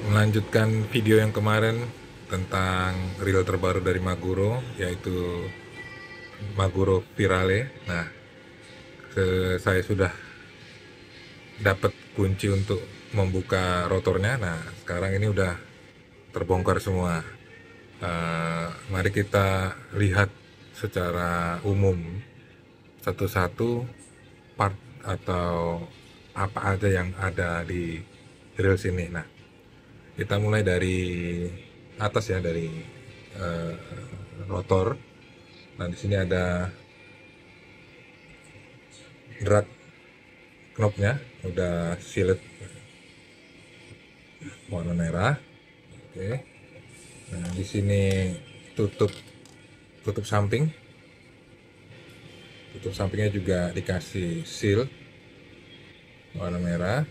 Melanjutkan video yang kemarin tentang reel terbaru dari Maguro, yaitu Maguro Virale. Nah, saya sudah dapat kunci untuk membuka rotornya. Nah, sekarang ini udah terbongkar semua. Mari kita lihat secara umum satu-satu part atau apa aja yang ada di reels ini. Nah, kita mulai dari atas ya, dari eh, rotor. Nah, di sini ada drag knobnya, udah silet warna merah. Oke. Nah, di sini tutup tutup samping. Tutup sampingnya juga dikasih seal warna merah.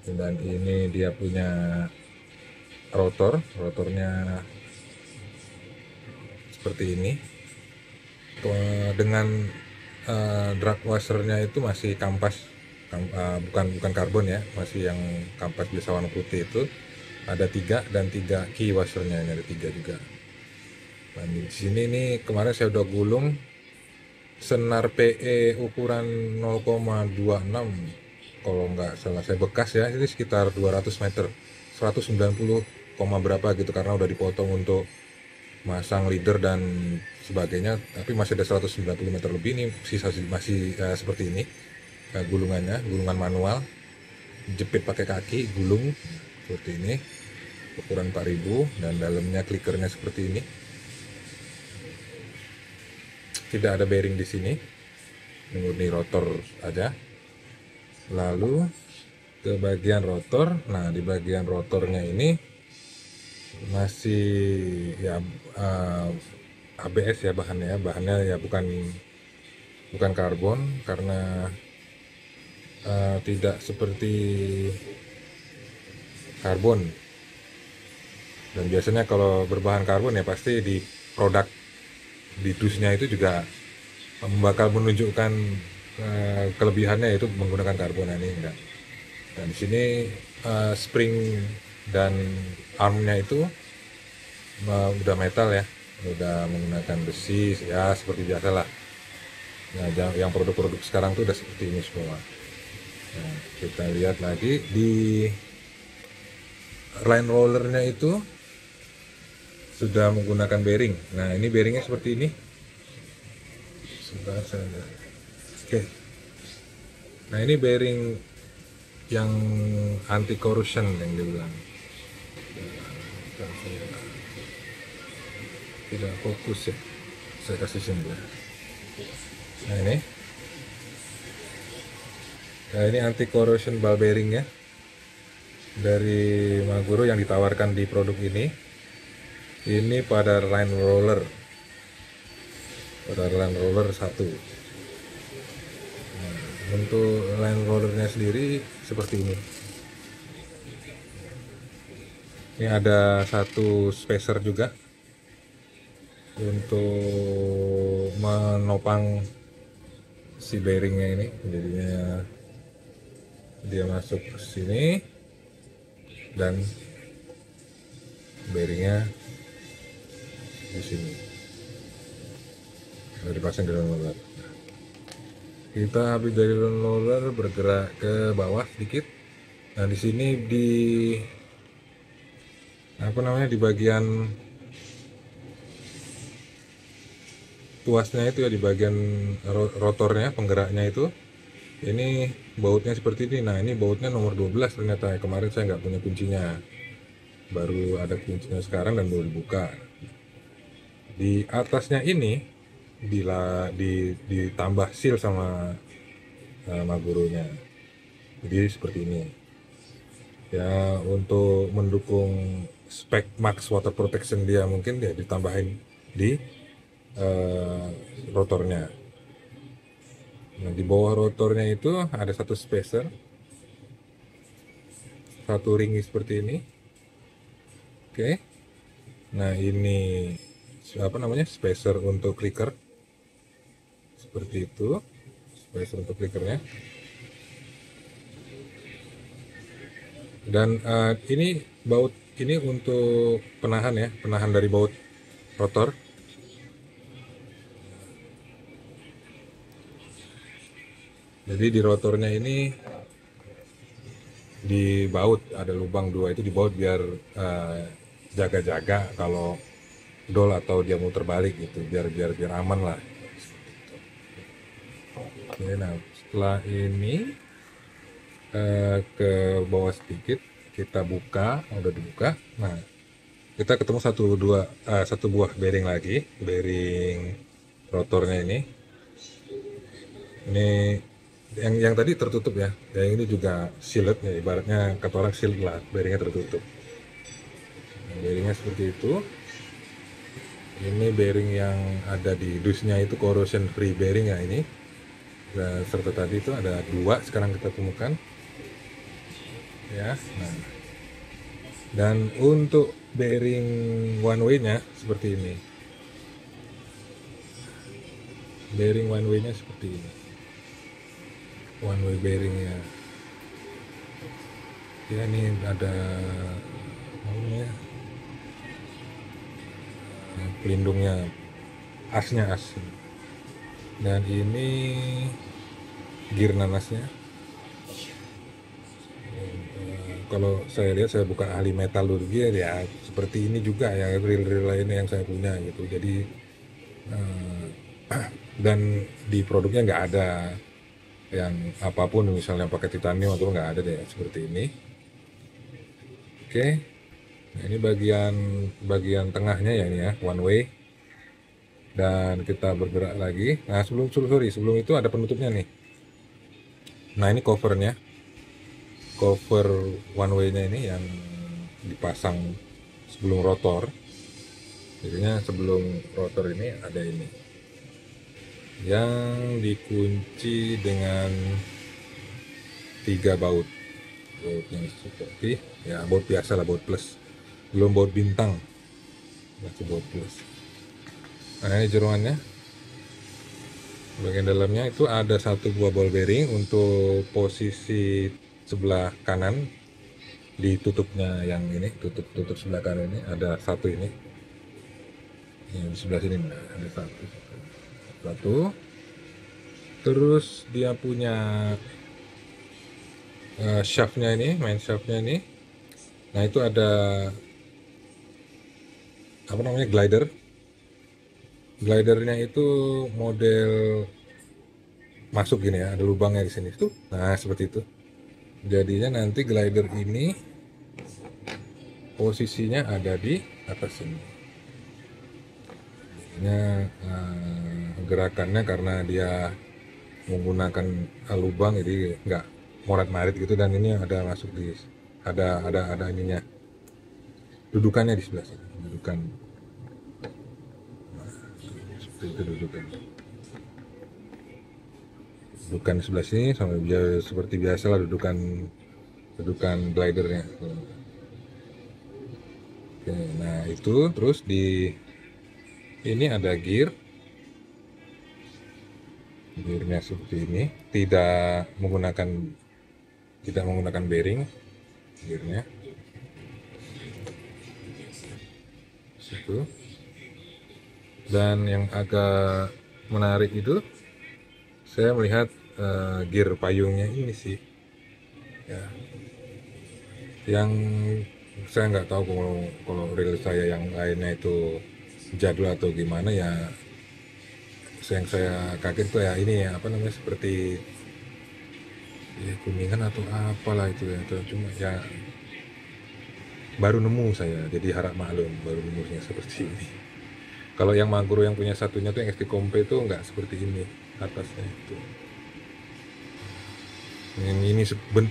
Dan ini dia punya rotornya seperti ini. Dengan drag washernya itu masih kampas, bukan karbon ya, masih yang kampas biasa warna putih itu. Ada 3 dan 3 key washernya, ini ada 3 juga. Nah, di sini nih kemarin saya udah gulung senar PE ukuran 0,26, kalau nggak salah saya bekas ya, ini sekitar 200 meter, 190, berapa gitu, karena udah dipotong untuk masang leader dan sebagainya, tapi masih ada 190 meter lebih. Ini sisa masih seperti ini, gulungan manual, jepit pakai kaki, gulung seperti ini, ukuran 4000, dan dalamnya klikernya seperti ini. Tidak ada bearing di sini, murni rotor aja. Lalu ke bagian rotor. Nah, di bagian rotornya ini masih ya ABS ya bahannya ya bukan karbon, karena tidak seperti karbon. Dan biasanya kalau berbahan karbon ya pasti di produk di dusnya itu juga bakal menunjukkan kelebihannya, yaitu menggunakan karbon. Nah, ini enggak. Dan di sini spring dan armnya itu udah metal ya, udah menggunakan besi ya, seperti biasa lah. Nah, yang produk-produk sekarang tuh udah seperti ini semua. Nah, kita lihat lagi di line rollernya itu sudah menggunakan bearing. Nah, ini bearingnya seperti ini. Sebentar saya lihat. Oke. Nah, ini bearing yang anti corrosion yang dibilang. Tidak fokus ya. Saya kasih sini. Nah, ini anti corrosion ball bearing ya, dari Maguro yang ditawarkan di produk ini. Ini pada line roller 1. Nah, untuk line rollernya sendiri seperti ini. Ini ada satu spacer juga untuk menopang si bearingnya ini. Jadinya dia masuk ke sini dan bearingnya di sini. Sudah dipasang di dalam roller. Kita habis dari roller bergerak ke bawah sedikit. Nah, di sini di di bagian tuasnya itu ya, di bagian rotornya, penggeraknya itu, ini bautnya seperti ini. Nah, ini bautnya nomor 12 ternyata. Kemarin saya nggak punya kuncinya, baru ada kuncinya sekarang dan baru dibuka. Di atasnya ini ditambah seal sama Maguronya, jadi seperti ini ya, untuk mendukung spek max water protection dia, mungkin ya ditambahin di uh, rotornya. Nah, di bawah rotornya itu ada satu spacer, satu ring seperti ini. Oke. Nah, ini spacer untuk clicker, seperti itu, spacer untuk clickernya. Dan ini baut ini untuk penahan ya, penahan dari baut rotor. Jadi di rotornya ini dibaut, ada lubang dua itu dibaut biar jaga-jaga kalau dol atau dia muter balik gitu, biar biar biar aman lah. Oke, nah setelah ini ke bawah sedikit kita buka, udah dibuka. Nah kita ketemu satu buah bearing lagi, bearing rotornya ini. Ini yang tadi tertutup ya, yang ini juga sealed ya, ibaratnya kata orang sealed lah, bearingnya tertutup. Nah, bearingnya seperti itu. Ini bearing yang ada di dusnya itu corrosion free bearing ya ini. Nah, serta tadi itu ada dua sekarang kita temukan ya. Nah, dan untuk bearing one way nya seperti ini, bearing one way nya seperti ini, one way bearingnya ya. Ini ada namanya pelindungnya, asnya as, dan ini gear nanasnya. Kalau saya lihat, saya bukan ahli metalurgi ya, seperti ini juga ya, reel-reel lainnya yang saya punya gitu. Jadi dan di produknya nggak ada yang apapun misalnya pakai titanium atau nggak ada deh seperti ini. Oke, nah ini bagian bagian tengahnya ya, ini ya, one way. Dan kita bergerak lagi. Nah sebelum itu ada penutupnya nih. Nah ini covernya, cover one way nya ini yang dipasang sebelum rotor. Jadinya sebelum rotor ini ada ini yang dikunci dengan 3 baut. Bautnya seperti ya, baut biasa lah, baut plus, belum baut bintang, masih baut plus. Nah ini jeroannya, bagian dalamnya itu ada satu buah ball bearing untuk posisi sebelah kanan, ditutupnya yang ini, tutup sebelah kanan ini ada satu ini, yang di sebelah sini ada satu. Terus dia punya shaftnya ini, main shaftnya ini. Nah itu ada apa namanya, glidernya itu model masuk gini ya, ada lubangnya di sini tuh. Nah seperti itu. Jadinya nanti glider ini posisinya ada di atas ini. Jadinya gerakannya karena dia menggunakan lubang, jadi nggak morat-marit gitu. Dan ini ada masuk di, ada ininya, dudukannya di sebelah sini, dudukan. Nah, seperti itu dudukan sebelah sini sama seperti biasa lah, dudukan glidernya. Oke, nah itu terus di ini ada gearnya seperti ini, tidak menggunakan bearing gearnya situ. Dan yang agak menarik itu saya melihat gear payungnya ini sih ya, yang saya nggak tahu kalau reel saya yang lainnya itu jadul atau gimana ya. Yang saya kaget tuh ya ini ya, apa namanya, seperti ya kuningan atau apalah itu ya, itu cuma ya baru nemu saya, jadi harap maklum, baru nemunya seperti ini. Kalau yang Maguro yang punya satunya tuh yang ST Kompe itu nggak seperti ini atasnya itu. Ini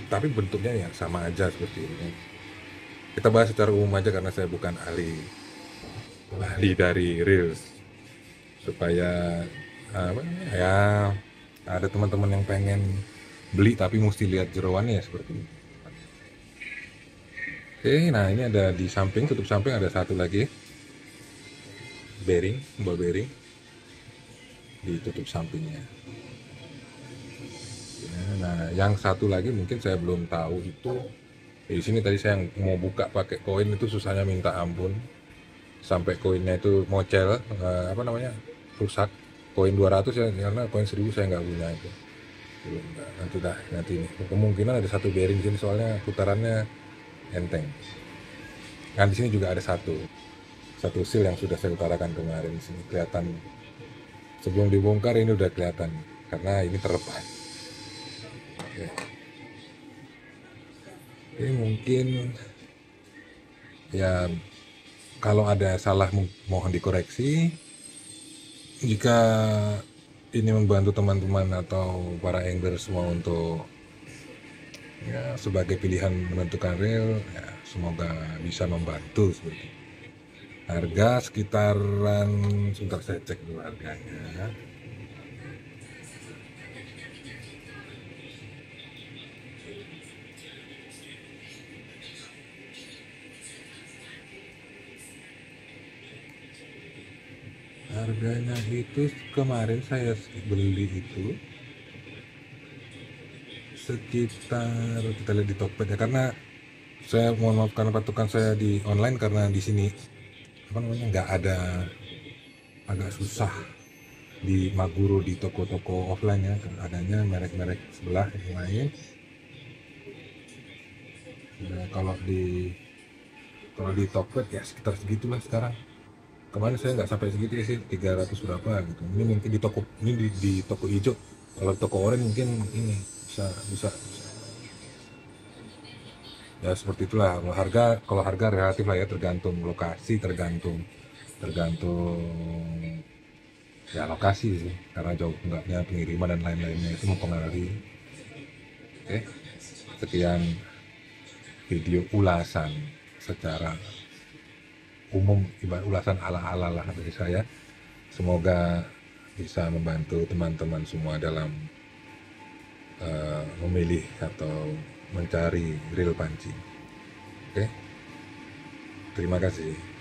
tapi bentuknya ya sama aja seperti ini. Kita bahas secara umum aja karena saya bukan ahli dari reels, supaya apa ya, ada teman-teman yang pengen beli tapi mesti lihat jeroannya ya seperti ini. Oke, nah ini ada di samping, tutup samping ada satu lagi ball bearing di tutup sampingnya. Nah yang satu lagi mungkin saya belum tahu itu Di sini tadi saya mau buka pakai koin itu susahnya minta ampun, sampai koinnya itu mocel, apa namanya, rusak. Koin 200 ya, karena koin 1000 saya nggak punya itu. Belum, nanti dah, nanti ini kemungkinan ada satu bearing di sini soalnya putarannya enteng. Nah di sini juga ada satu seal yang sudah saya utarakan kemarin. Di sini kelihatan sebelum dibongkar ini udah kelihatan karena ini terlepas. Oke. Ini mungkin ya, kalau ada salah mohon dikoreksi. Jika ini membantu teman-teman atau para angler semua untuk ya sebagai pilihan menentukan reel, ya semoga bisa membantu seperti itu. Harga sekitaran, sebentar saya cek dulu harganya. Harganya itu kemarin saya beli itu sekitar, kita lihat di Tokped ya, karena saya mohon maaf karena patokan saya di online, karena di sini apa namanya nggak ada, agak susah di Maguro di toko-toko offline ya, adanya merek-merek sebelah yang lain. Nah, kalau di Tokped ya sekitar segitulah sekarang. Kemarin saya nggak sampai segitu sih, 300 berapa gitu. Ini mungkin di toko ini di toko hijau. Kalau toko oranye mungkin ini bisa ya seperti itulah. Kalau harga relatif lah ya, tergantung lokasi, tergantung tergantung ya lokasi sih, karena jauh enggaknya pengiriman dan lain-lainnya itu mempengaruhi. Oke, sekian video ulasan secara umum, ibarat ulasan ala-ala lah dari saya. Semoga bisa membantu teman-teman semua dalam memilih atau mencari reel pancing. Oke, terima kasih.